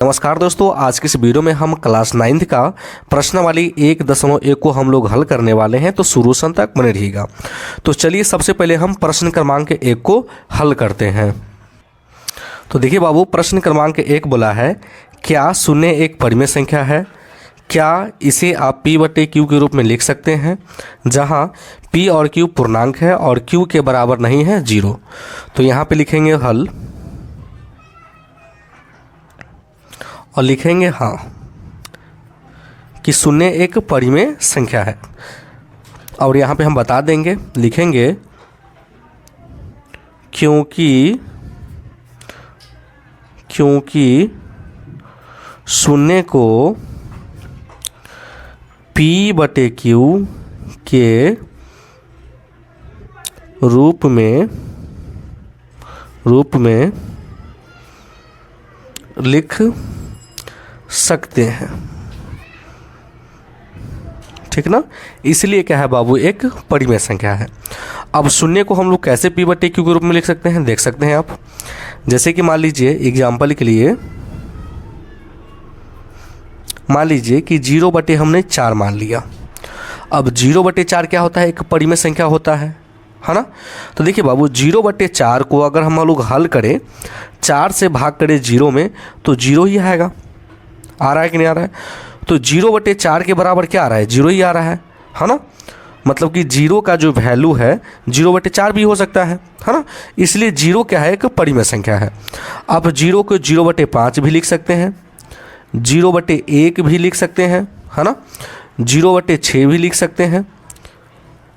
नमस्कार दोस्तों, आज की इस वीडियो में हम क्लास 9th का प्रश्नावली 1.1 को हम लोग हल करने वाले हैं, तो शुरू से अंत तक बने रहिएगा। तो चलिए सबसे पहले हम प्रश्न क्रमांक 1 को हल करते हैं। तो देखिए बाबू, प्रश्न क्रमांक 1 बोला है, क्या शून्य एक परिमेय संख्या है? क्या इसे आप p/q के रूप में लिख सकते हैं, जहां p और q पूर्णांक है और q के बराबर नहीं है 0। तो यहाँ पे लिखेंगे हल और लिखेंगे हाँ कि शून्य एक परिमेय संख्या है। और यहाँ पे हम बता देंगे, लिखेंगे क्योंकि शून्य को p/q के रूप में लिख सकते हैं, ठीक ना। इसलिए क्या है बाबू, एक परिमेय संख्या है। अब शून्य को हम लोग कैसे p/q के रूप में लिख सकते हैं, देख सकते हैं आप। जैसे कि मान लीजिए एग्जाम्पल के लिए, मान लीजिए कि 0/, हमने 4 मान लिया। अब 0/4 क्या होता है, एक परिमेय संख्या होता है ना। तो देखिए बाबू, 0/4 को अगर हम लोग हल करें, 4 से भाग करें 0 में, तो 0 ही आएगा। आ रहा है कि नहीं आ रहा है? तो 0/4 के बराबर क्या आ रहा है, 0 ही आ रहा है ना। मतलब कि 0 का जो वैल्यू है 0/4 भी हो सकता है ना। इसलिए 0 क्या है, एक परिमेय संख्या है। अब 0 को 0/5 भी लिख सकते हैं, 0/1 भी लिख सकते हैं, है ना, 0/6 भी लिख सकते हैं।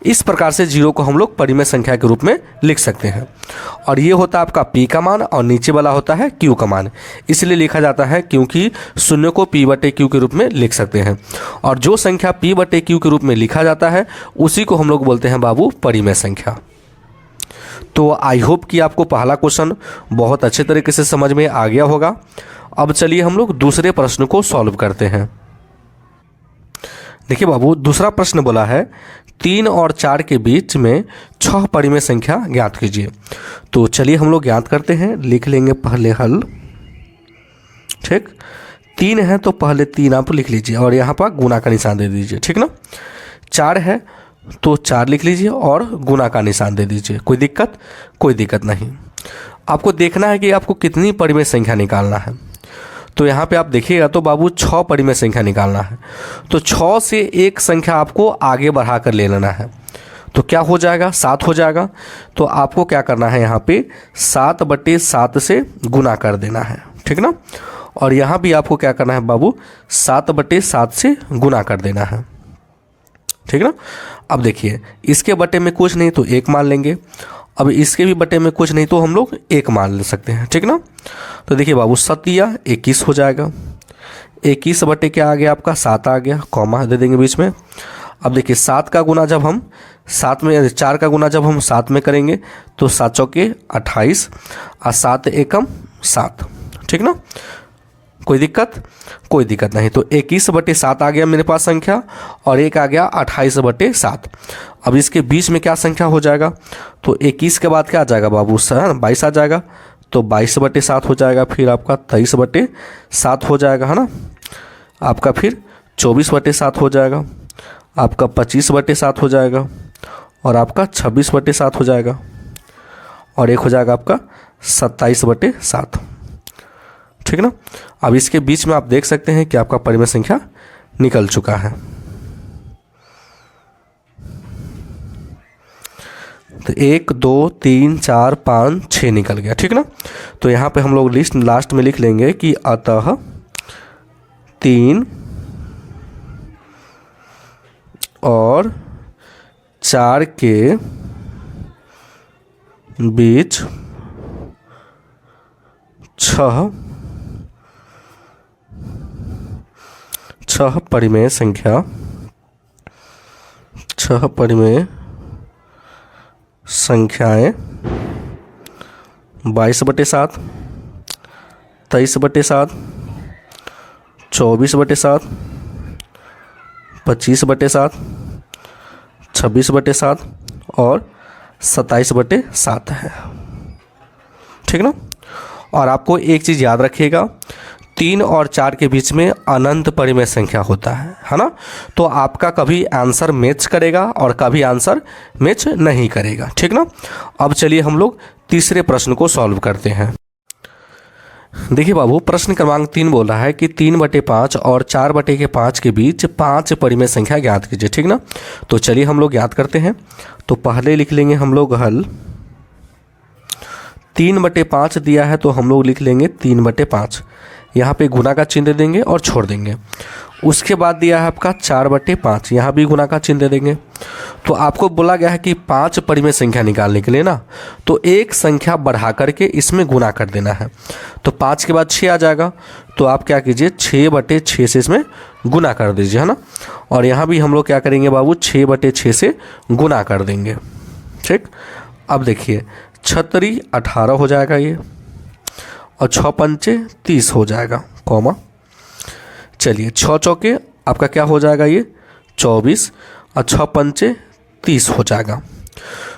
इस प्रकार से 0 को हम लोग परिमेय संख्या के रूप में लिख सकते हैं। और ये होता है आपका p का मान और नीचे वाला होता है q का मान। इसलिए लिखा जाता है क्योंकि शून्य को p/q के रूप में लिख सकते हैं। और जो संख्या p/q के रूप में लिखा जाता है उसी को हम लोग बोलते हैं बाबू परिमेय संख्या। तो आई होप कि आपको पहला क्वेश्चन बहुत अच्छे तरीके से समझ में आ गया होगा। अब चलिए हम लोग दूसरे प्रश्न को सॉल्व करते हैं। देखिए बाबू, दूसरा प्रश्न बोला है, 3 और 4 के बीच में 6 परिमेय संख्या ज्ञात कीजिए। तो चलिए हम लोग ज्ञात करते हैं। लिख लेंगे पहले हल, ठीक। 3 है तो पहले 3 आप लिख लीजिए और यहाँ पर गुना का निशान दे दीजिए, ठीक ना। 4 है तो 4 लिख लीजिए और गुना का निशान दे दीजिए। कोई दिक्कत नहीं। आपको देखना है कि आपको कितनी परिमेय संख्या निकालना है। तो यहाँ पे आप देखिएगा तो बाबू 6 परिमेय संख्या निकालना है। तो 6 से एक संख्या आपको आगे बढ़ा कर ले लेना है। तो क्या हो जाएगा, 7 हो जाएगा। तो आपको क्या करना है, यहाँ पे 7/7 से गुना कर देना है, ठीक ना। और यहाँ भी आपको क्या करना है बाबू, 7/7 से गुना कर देना है, ठीक ना। अब देखिए, इसके बटे में कुछ नहीं तो 1 मान लेंगे। अब इसके भी बटे में कुछ नहीं तो हम लोग 1 मान ले सकते हैं, ठीक ना। तो देखिए बाबू, 7 21 हो जाएगा। 21 बटे क्या आ गया आपका, 7 आ गया, कॉमा दे देंगे बीच में। अब देखिए 7 का गुना जब हम 7 में, 4 का गुना जब हम 7 में करेंगे तो 7 चौके 28 और 7 एकम 7, ठीक ना। कोई दिक्कत नहीं। तो 21/7 आ गया मेरे पास संख्या और एक आ गया 28/7। अब इसके बीच में क्या संख्या हो जाएगा, तो 21 के बाद क्या आ जाएगा बाबू, 22 आ जाएगा। तो 22/7 हो जाएगा, फिर आपका 23/7 हो जाएगा, है ना। आपका फिर 24/7 हो जाएगा, आपका 25/7 हो जाएगा और आपका 26/7 हो जाएगा और एक हो जाएगा आपका 27/7, ठीक ना। अब इसके बीच में आप देख सकते हैं कि आपका परिमेय संख्या निकल चुका है। तो 1 2 3 4 5 6 निकल गया, ठीक ना। तो यहाँ पे हम लोग लिस्ट लास्ट में लिख लेंगे कि अतः 3 और 4 के बीच 6 परिमेय संख्याएं 22/7, 23/7, 24/7, 25/7, 26/7 और 27/7 है। ठीक ना। और आपको एक चीज़ याद रखिएगा, 3 और 4 के बीच में अनंत परिमेय संख्या होता है ना। तो आपका कभी आंसर मैच करेगा और कभी आंसर मैच नहीं करेगा, ठीक ना। अब चलिए हम लोग तीसरे प्रश्न को सॉल्व करते हैं। देखिए बाबू, प्रश्न क्रमांक 3 बोल रहा है कि 3/5 और 4/5 के बीच 5 परिमेय संख्या ज्ञात कीजिए, ठीक ना। तो चलिए हम लोग ज्ञात करते हैं। तो पहले लिख लेंगे हम लोग हल। 3/5 दिया है तो हम लोग लिख लेंगे 3/5, यहाँ पे गुना का चिन्ह दे देंगे और छोड़ देंगे। उसके बाद दिया है आपका 4/5, यहाँ भी गुना का चिन्ह दे देंगे। तो आपको बोला गया है कि 5 परिमेय संख्या निकालने के लिए ना, तो एक संख्या बढ़ा करके इसमें गुना कर देना है। तो 5 के बाद 6 आ जाएगा, तो आप क्या कीजिए 6/6 से इसमें गुना कर दीजिए, है ना। और यहाँ भी हम लोग क्या करेंगे बाबू, 6/6 से गुना कर देंगे, ठीक। अब देखिए 36 18 हो जाएगा ये, और 6 पंचे 30 हो जाएगा, कॉमा। चलिए 6 चौके आपका क्या हो जाएगा ये 24, और 6 पंचे 30 हो जाएगा।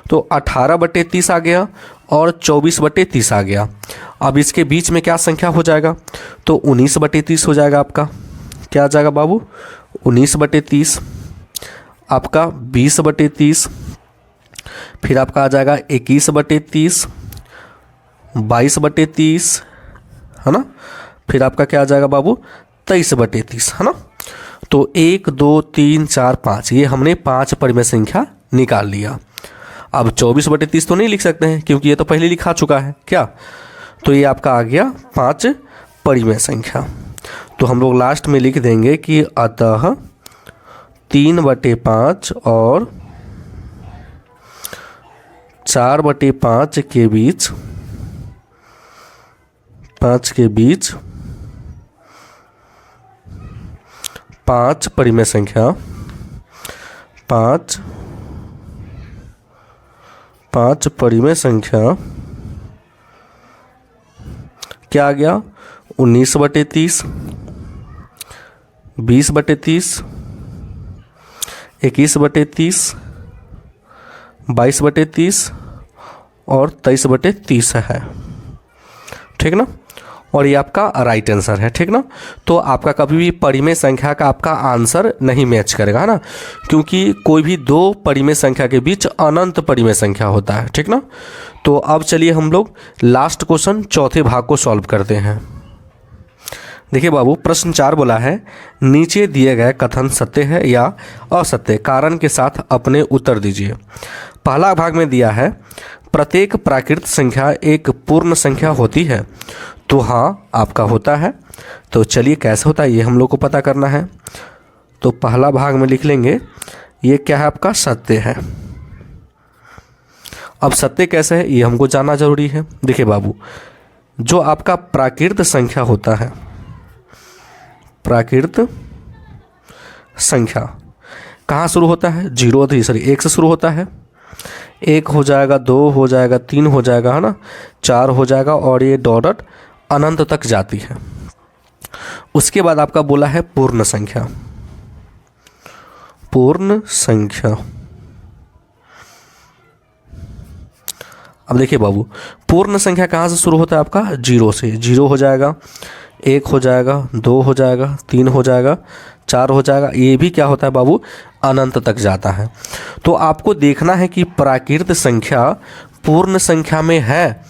तो 18/30 आ गया और 24/30 आ गया। अब इसके बीच में क्या संख्या हो जाएगा, तो 19/30 हो जाएगा आपका। क्या आ जाएगा बाबू, 19/30, आपका 20/30, फिर आपका आ जाएगा 21/30, 22/30, है ना। फिर आपका क्या आ जाएगा बाबू 23/30, है ना। तो 1 2 3 4 5 ये हमने 5 परिमेय संख्या निकाल लिया। अब 24/30 तो नहीं लिख सकते हैं क्योंकि ये तो पहले लिखा चुका है क्या। तो ये आपका आ गया 5 परिमेय संख्या। तो हम लोग लास्ट में लिख देंगे कि अतः 3/5 और 4/5 के बीच 5 परिमेय संख्या 5 परिमेय संख्या क्या आ गया 19/30, 20/30, 21/30, 22/30 और 23/30 है, ठीक ना। और ये आपका राइट आंसर है, ठीक ना। तो आपका कभी भी परिमेय संख्या का आपका आंसर नहीं मैच करेगा, है ना, क्योंकि कोई भी 2 परिमेय संख्या के बीच अनंत परिमेय संख्या होता है, ठीक ना। तो अब चलिए हम लोग लास्ट क्वेश्चन चौथे भाग को सॉल्व करते हैं। देखिए बाबू, प्रश्न 4 बोला है नीचे दिए गए कथन सत्य है या असत्य, कारण के साथ अपने उत्तर दीजिए। पहला भाग में दिया है प्रत्येक प्राकृत संख्या एक पूर्ण संख्या होती है, तो हाँ आपका होता है। तो चलिए कैसे होता है ये हम लोग को पता करना है। तो पहला भाग में लिख लेंगे ये क्या है आपका सत्य है। अब सत्य कैसे है ये हमको जानना जरूरी है। देखिए बाबू, जो आपका प्राकृत संख्या होता है, प्राकृत संख्या कहाँ शुरू होता है 1 से शुरू होता है। 1 हो जाएगा, 2 हो जाएगा, 3 हो जाएगा, है ना, 4 हो जाएगा और ये डॉट अनंत तक जाती है। उसके बाद आपका बोला है पूर्ण संख्या। पूर्ण संख्या, अब देखिए बाबू, पूर्ण संख्या कहाँ से शुरू होता है आपका 0 से। 0 हो जाएगा, 1 हो जाएगा, 2 हो जाएगा, 3 हो जाएगा, 4 हो जाएगा। ये भी क्या होता है बाबू अनंत तक जाता है। तो आपको देखना है कि प्राकृत संख्या पूर्ण संख्या में है।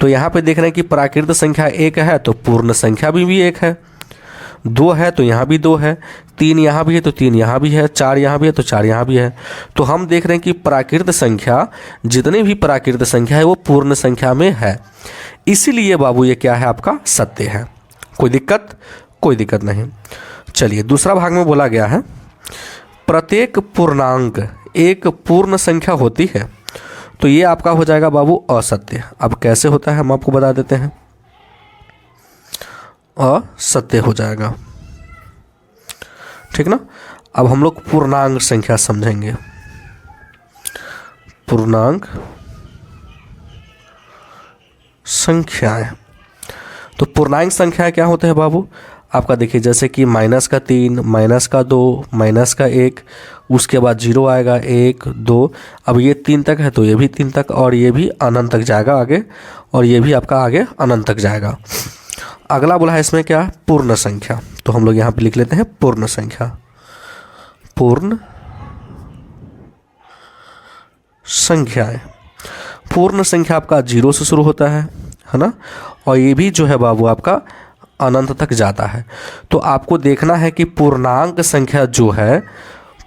तो यहाँ पे देख रहे हैं कि प्राकृत संख्या 1 है तो पूर्ण संख्या भी 1 है, 2 है तो यहाँ भी 2 है, 3 यहाँ भी है तो 3 यहाँ भी है, 4 यहाँ भी है तो 4 यहाँ भी है। तो हम देख रहे हैं कि प्राकृत संख्या, जितनी भी प्राकृत संख्या है वो पूर्ण संख्या में है। इसीलिए बाबू ये क्या है आपका सत्य है। कोई दिक्कत? कोई दिक्कत नहीं। चलिए दूसरा भाग में बोला गया है प्रत्येक पूर्णांक एक पूर्ण संख्या होती है, तो ये आपका हो जाएगा बाबू असत्य। अब कैसे होता है हम आपको बता देते हैं। असत्य हो जाएगा, ठीक ना। अब हम लोग पूर्णांक संख्या समझेंगे। पूर्णांक संख्याएं, तो पूर्णांक संख्या क्या होते हैं बाबू आपका, देखिए जैसे कि -3, -2, -1, उसके बाद 0 आएगा, 1 2, अब ये 3 तक है तो ये भी 3 तक, और ये भी अनंत तक जाएगा आगे, और ये भी आपका आगे अनंत तक जाएगा। अगला बोला है इसमें क्या, पूर्ण संख्या। तो हम लोग यहाँ पे लिख लेते हैं पूर्ण संख्या। पूर्ण संख्याएं, पूर्ण संख्या आपका 0 से शुरू होता है ना, और ये भी जो है बाबू आपका अनंत तक जाता है। तो आपको देखना है कि पूर्णांक संख्या जो है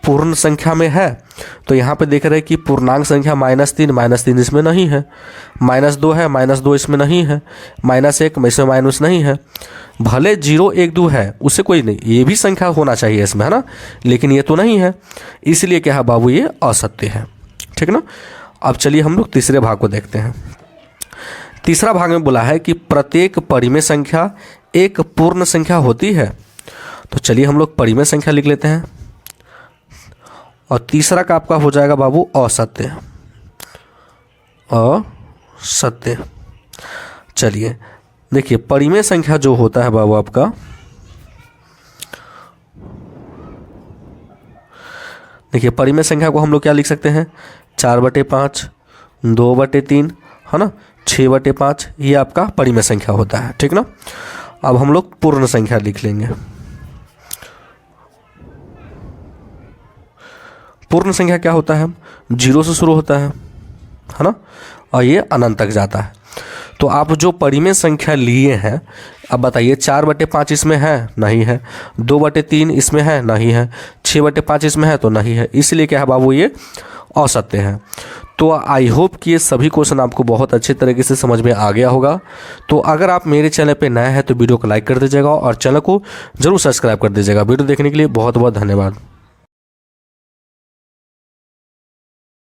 पूर्ण संख्या में है। तो यहाँ पे देख रहे हैं कि पूर्णांक संख्या -3 इसमें नहीं है, -2 है, -2 इसमें नहीं है, -1 इसमें माइनस नहीं है। भले 0 1 2 है, उससे कोई नहीं, ये भी संख्या होना चाहिए इसमें, है ना, लेकिन ये तो नहीं है, इसलिए क्या है बाबू, ये असत्य है। ठीक ना। अब चलिए हम लोग तीसरे भाग को देखते हैं। तीसरा भाग में बोला है कि प्रत्येक परिमेय संख्या एक पूर्ण संख्या होती है। तो चलिए हम लोग परिमेय संख्या लिख लेते हैं, और तीसरा का आपका हो जाएगा बाबू असत्य। असत्य। चलिए देखिए, परिमेय संख्या जो होता है बाबू आपका, देखिए परिमेय संख्या को हम लोग क्या लिख सकते हैं, 4/5, 2/3, है ना, 6/5, ये आपका परिमेय संख्या होता है। ठीक ना। अब हम लोग पूर्ण संख्या लिख लेंगे। पूर्ण संख्या क्या होता है, 0 से शुरू होता है ना, और ये अनंत तक जाता है। तो आप जो परिमेय संख्या लिए हैं, अब बताइए 4/5 इसमें है, नहीं है, 2/3 इसमें है, नहीं है, 6/5 इसमें है, तो नहीं है, इसलिए क्या है बाबू, ये असत्य है। तो आई होप कि ये सभी क्वेश्चन आपको बहुत अच्छे तरीके से समझ में आ गया होगा। तो अगर आप मेरे चैनल पे नए हैं तो वीडियो को लाइक कर दीजिएगा और चैनल को जरूर सब्सक्राइब कर दीजिएगा। वीडियो देखने के लिए बहुत बहुत धन्यवाद।